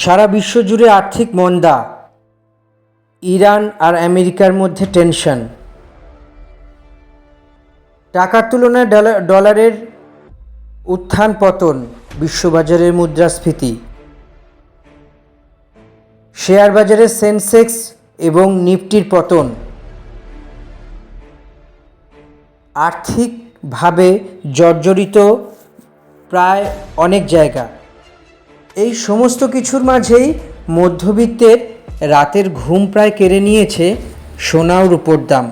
সারা বিশ্ব জুড়ে আর্থিক মন্দা, ইরান আর আমেরিকার মধ্যে টেনশন, টাকার তুলনায় ডলারের উত্থান পতন, বিশ্ববাজারের মুদ্রাস্ফীতি, শেয়ার বাজারের সেন্সেক্স এবং নিফটির পতন, আর্থিকভাবে জর্জরিত প্রায় অনেক জায়গা। এই সমস্ত কিছুর মাঝেই মধ্যবিত্তের রাতের ঘুম প্রায় কেড়ে নিয়েছে সোনা ও রূপোর দাম।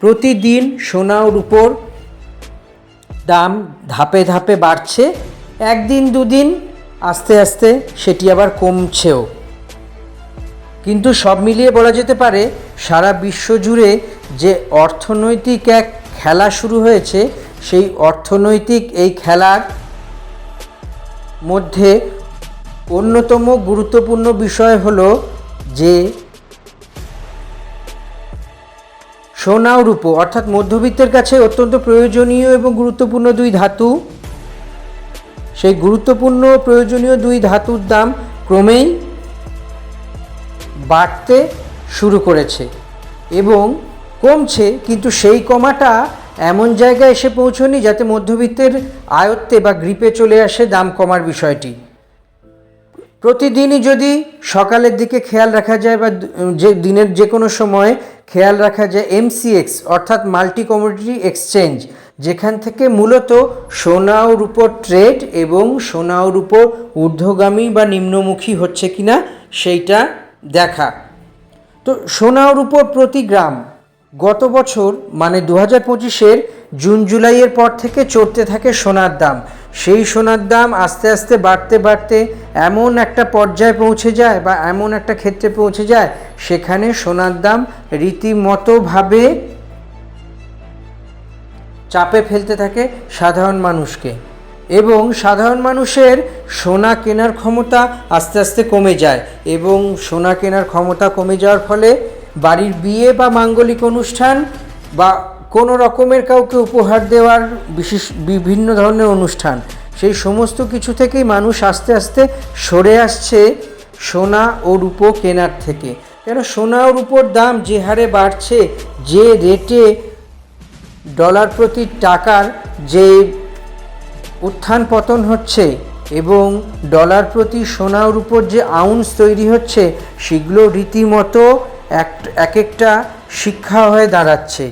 প্রতিদিন সোনা ও রূপোর দাম ধাপে ধাপে বাড়ছে, একদিন দুদিন আস্তে আস্তে সেটি আবার কমছেও। কিন্তু সব মিলিয়ে বলা যেতে পারে সারা বিশ্ব জুড়ে যে অর্থনৈতিক এক খেলা শুরু হয়েছে, সেই অর্থনৈতিক এই খেলার মধ্যে অন্যতম গুরুত্বপূর্ণ বিষয় হলো যে সোনা ও রূপো অর্থাৎ মধ্যবিত্তের কাছে অত্যন্ত প্রয়োজনীয় এবং গুরুত্বপূর্ণ দুই ধাতু, সেই গুরুত্বপূর্ণ প্রয়োজনীয় দুই ধাতুর দাম ক্রমেই বাড়তে শুরু করেছে এবং কমছে, কিন্তু সেই কমাটা এমন জায়গায় এসে পৌঁছয়নি যাতে মধ্যবিত্তের আয়ত্তে বা গ্রিপে চলে আসে দাম কমার বিষয়টি। প্রতিদিনই যদি সকালের দিকে খেয়াল রাখা যায় বা যে দিনের যে কোনো সময় খেয়াল রাখা যায়, এমসিএক্স অর্থাৎ মাল্টি কমোডিটি এক্সচেঞ্জ, যেখান থেকে মূলত সোনা ও রূপোর ট্রেড এবং সোনা ও রূপোর ঊর্ধ্বগামী বা নিম্নমুখী হচ্ছে কিনা সেইটা দেখা। তো সোনা ও রূপোর প্রতি গ্রাম গত বছর মানে 2025-এর জুন জুলাইয়ের পর থেকে চড়তে থাকে সোনার দাম। সেই সোনার দাম আস্তে আস্তে বাড়তে বাড়তে এমন একটা পর্যায়ে পৌঁছে যায় বা এমন একটা ক্ষেত্রে পৌঁছে যায় সেখানে সোনার দাম রীতিমতোভাবে চাপে ফেলতে থাকে সাধারণ মানুষকে এবং সাধারণ মানুষের সোনা কেনার ক্ষমতা আস্তে আস্তে কমে যায় এবং সোনা কেনার ক্ষমতা কমে যাওয়ার ফলে বাড়ির বিয়ে বা মাঙ্গলিক অনুষ্ঠান বা কোনো রকমের কাউকে উপহার দেওয়ার বিভিন্ন ধরনের অনুষ্ঠান, সেই সমস্ত কিছু থেকেই মানুষ আস্তে আস্তে সরে আসছে সোনা ও রূপো কেনার থেকে। কেন সোনা ও রূপোর দাম যে হারে বাড়ছে, যে রেটে ডলার প্রতি টাকার যে উত্থান পতন হচ্ছে এবং ডলার প্রতি সোনা ও রূপোর যে আউন্স তৈরি হচ্ছে, সেগুলো রীতিমতো এক একটা শিক্ষা হয়ে দাঁড়াচ্ছে।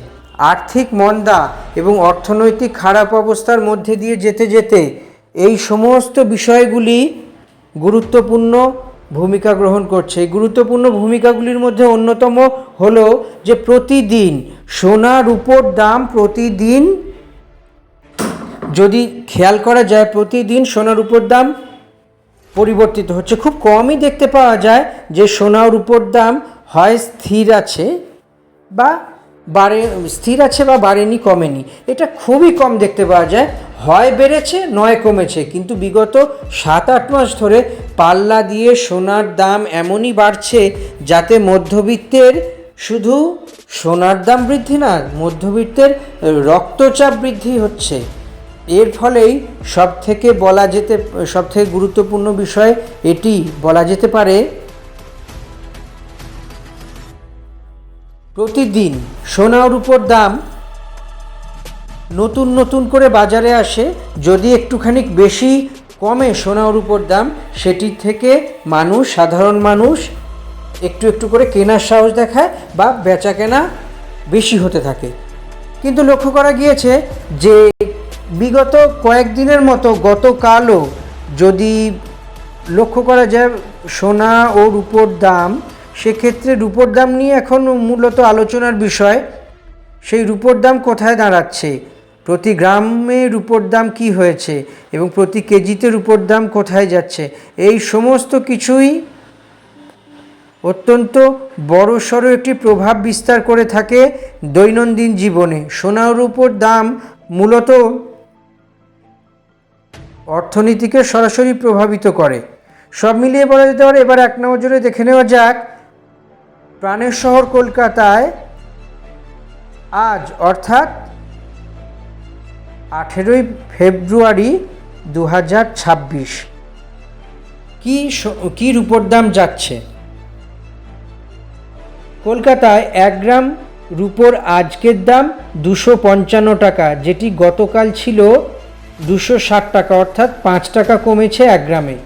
আর্থিক মন্দা এবং অর্থনৈতিক খারাপ অবস্থার মধ্যে দিয়ে যেতে যেতে এই সমস্ত বিষয়গুলি গুরুত্বপূর্ণ ভূমিকা গ্রহণ করছে। এই গুরুত্বপূর্ণ ভূমিকাগুলির মধ্যে অন্যতম হলো যে প্রতিদিন সোনা রূপোর দাম প্রতিদিন যদি খেয়াল করা যায়, প্রতিদিন সোনা রূপোর দাম পরিবর্তিত হচ্ছে। খুব কমই দেখতে পাওয়া যায় যে সোনা ও রূপোর দাম হয় স্থির আছে বা বাড়েনি কমেনি, এটা খুবই কম দেখতে পাওয়া যায়। হয় বেড়েছে নয় কমেছে, কিন্তু বিগত 7-8 মাস ধরে পাল্লা দিয়ে সোনার দাম এমনই বাড়ছে যাতে মধ্যবিত্তের শুধু সোনার দাম বৃদ্ধি না, মধ্যবিত্তের রক্তচাপ বৃদ্ধি হচ্ছে। এর ফলেই সবথেকে গুরুত্বপূর্ণ বিষয় এটি বলা যেতে পারে, প্রতিদিন সোনা ও রূপোর দাম নতুন নতুন করে বাজারে আসে। যদি একটুখানি বেশি কমে সোনা ও রূপোর দাম, সেটির থেকে সাধারণ মানুষ একটু একটু করে কেনার সাহস দেখায় বা বেচা কেনা বেশি হতে থাকে। কিন্তু লক্ষ্য করা গিয়েছে যে বিগত কয়েকদিনের মতো গতকালও যদি লক্ষ্য করা যায় সোনা ও রূপোর দাম, সেক্ষেত্রে রূপোর দাম নিয়ে এখন মূলত আলোচনার বিষয়, সেই রূপোর দাম কোথায় দাঁড়াচ্ছে, প্রতি গ্রামে রূপোর দাম কি হয়েছে এবং প্রতি কেজিতে রূপোর দাম কোথায় যাচ্ছে, এই সমস্ত কিছুই অত্যন্ত বড়সড় একটি প্রভাব বিস্তার করে থাকে দৈনন্দিন জীবনে। সোনা ও রূপোর দাম মূলত অর্থনীতিকে সরাসরি প্রভাবিত করে। সব মিলিয়ে বলা যেতে পারে এবার এক নজরে দেখে নেওয়া যাক প্রাণের শহর কলকাতায় আজ অর্থাৎ 18 ফেব্রুয়ারি 2026 কি রূপোর দাম যাচ্ছে। কলকাতায় 1 গ্রাম রূপোর আজকের দাম 255 টাকা, যেটি গতকাল ছিল 260 টাকা, অর্থাৎ 5 টাকা কমেছে 1 গ্রামে।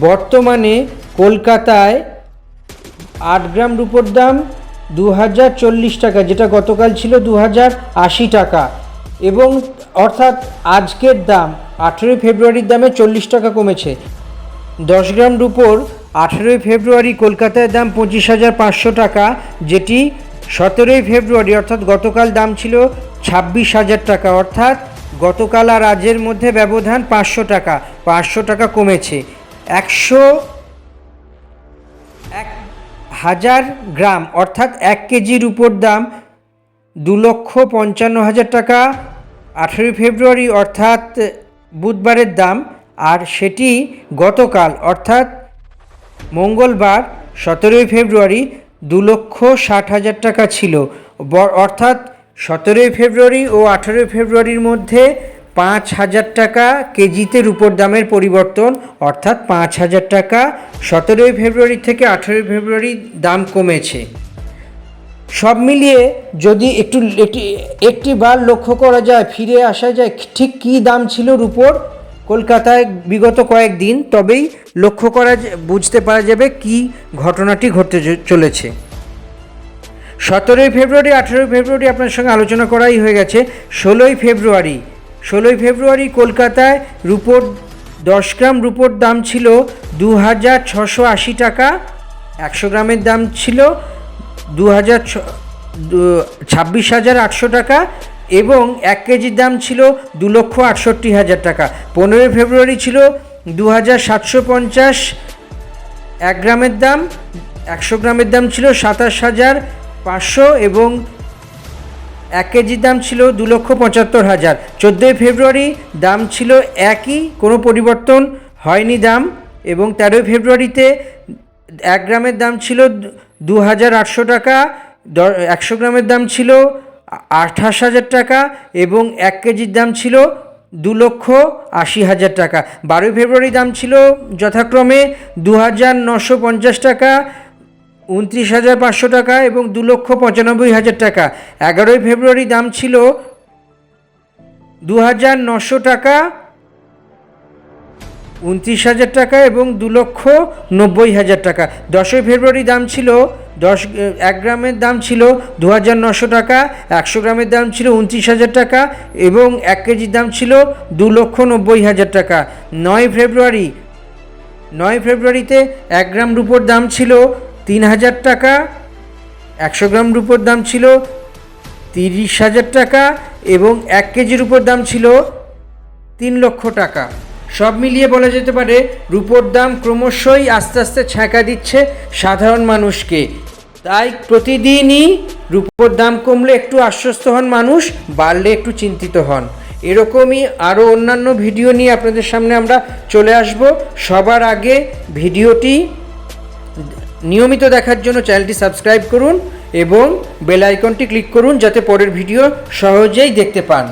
বর্তমানে কলকাতায় 8 গ্রাম রূপোর দাম 2040 টাকা, যেটা গতকাল ছিল 2080 টাকা, এবং অর্থাৎ আজকের দাম 18 ফেব্রুয়ারির দামে 40 টাকা কমেছে। 10 গ্রাম রূপোর 18 ফেব্রুয়ারি কলকাতায় দাম 25,500 টাকা, যেটি 17 ফেব্রুয়ারি অর্থাৎ গতকাল দাম ছিল 26,000 টাকা, অর্থাৎ গতকাল আর আজের মধ্যে ব্যবধান 500 টাকা, 500 টাকা কমেছে। 1,000 গ্রাম অর্থাৎ 1 কেজি রূপোর দাম 2,55,000 টাকা 18 ফেব্রুয়ারি অর্থাৎ বুধবারের দাম, আর সেটি গতকাল অর্থাৎ মঙ্গলবার 17 ফেব্রুয়ারি 2,60,000 টাকা ছিল। অর্থাৎ 17 ফেব্রুয়ারি ও 18 ফেব্রুয়ারির মধ্যে 5,000 টাকা কেজিতে রূপোর দামের পরিবর্তন, অর্থাৎ 5,000 টাকা 17 ফেব্রুয়ারি থেকে 18 ফেব্রুয়ারি দাম কমেছে। সব মিলিয়ে যদি একটি বার লক্ষ্য করা যায়, ফিরে আসা যায় ঠিক কী দাম ছিল রূপোর কলকাতায় বিগত কয়েকদিন, তবেই বুঝতে পারা যাবে কি ঘটনাটি ঘটতে চলেছে। 17 ফেব্রুয়ারি 18 ফেব্রুয়ারি আপনার সঙ্গে আলোচনা করাই হয়ে গেছে। 16 ফেব্রুয়ারি কলকাতায় রূপোর 10 গ্রাম রূপোর দাম ছিল 2,680 টাকা, 100 গ্রামের দাম ছিল 26,800 টাকা, এবং 1 কেজির দাম ছিল 2,68,000 টাকা। 15 ফেব্রুয়ারি ছিল 2,750 1 গ্রামের দাম, 100 গ্রামের দাম ছিল 27,500, এবং 1 কেজির দাম ছিল 2,75,000। 14 ফেব্রুয়ারি দাম ছিল একই, কোনো পরিবর্তন হয়নি দাম, এবং 13 ফেব্রুয়ারিতে 1 গ্রামের দাম ছিল 2,800 টাকা, 100 গ্রামের দাম ছিল 28,000 টাকা, এবং 1 কেজির দাম ছিল 2,80,000 টাকা। 12 ফেব্রুয়ারি দাম ছিল যথাক্রমে 2,950 টাকা, 29,500 টাকা এবং 2,95,000 টাকা। 11 ফেব্রুয়ারি দাম ছিল 2,900 টাকা, 29,000 টাকা এবং 2,90,000 টাকা। 10 ফেব্রুয়ারি দাম ছিল 1 গ্রামের দাম ছিল 2,900 টাকা, 100 গ্রামের দাম ছিল 29,000 টাকা এবং 1 কেজির দাম ছিল 2,90,000 টাকা। 9 ফেব্রুয়ারিতে 1 গ্রাম রূপোর দাম ছিল 3,000 টাকা, 100 গ্রাম রূপোর দাম ছিল 30,000 টাকা এবং 1 কেজির রূপোর দাম ছিল 3 লক্ষ টাকা। সব মিলিয়ে বলা যেতে পারে রূপোর দাম ক্রমশই আস্তে আস্তে ছ্যাঁকা দিচ্ছে সাধারণ মানুষকে। তাই প্রতিদিনই রূপোর দাম কমলে একটু আশ্বস্ত হন মানুষ, বাড়লে একটু চিন্তিত হন। এরকমই আরও অন্যান্য ভিডিও নিয়ে আপনাদের সামনে আমরা চলে আসব। সবার আগে ভিডিওটি নিয়মিত দেখার জন্য চ্যানেলটি সাবস্ক্রাইব করুন এবং বেল আইকনটি ক্লিক করুন, যাতে পরের ভিডিও সহজেই দেখতে পান।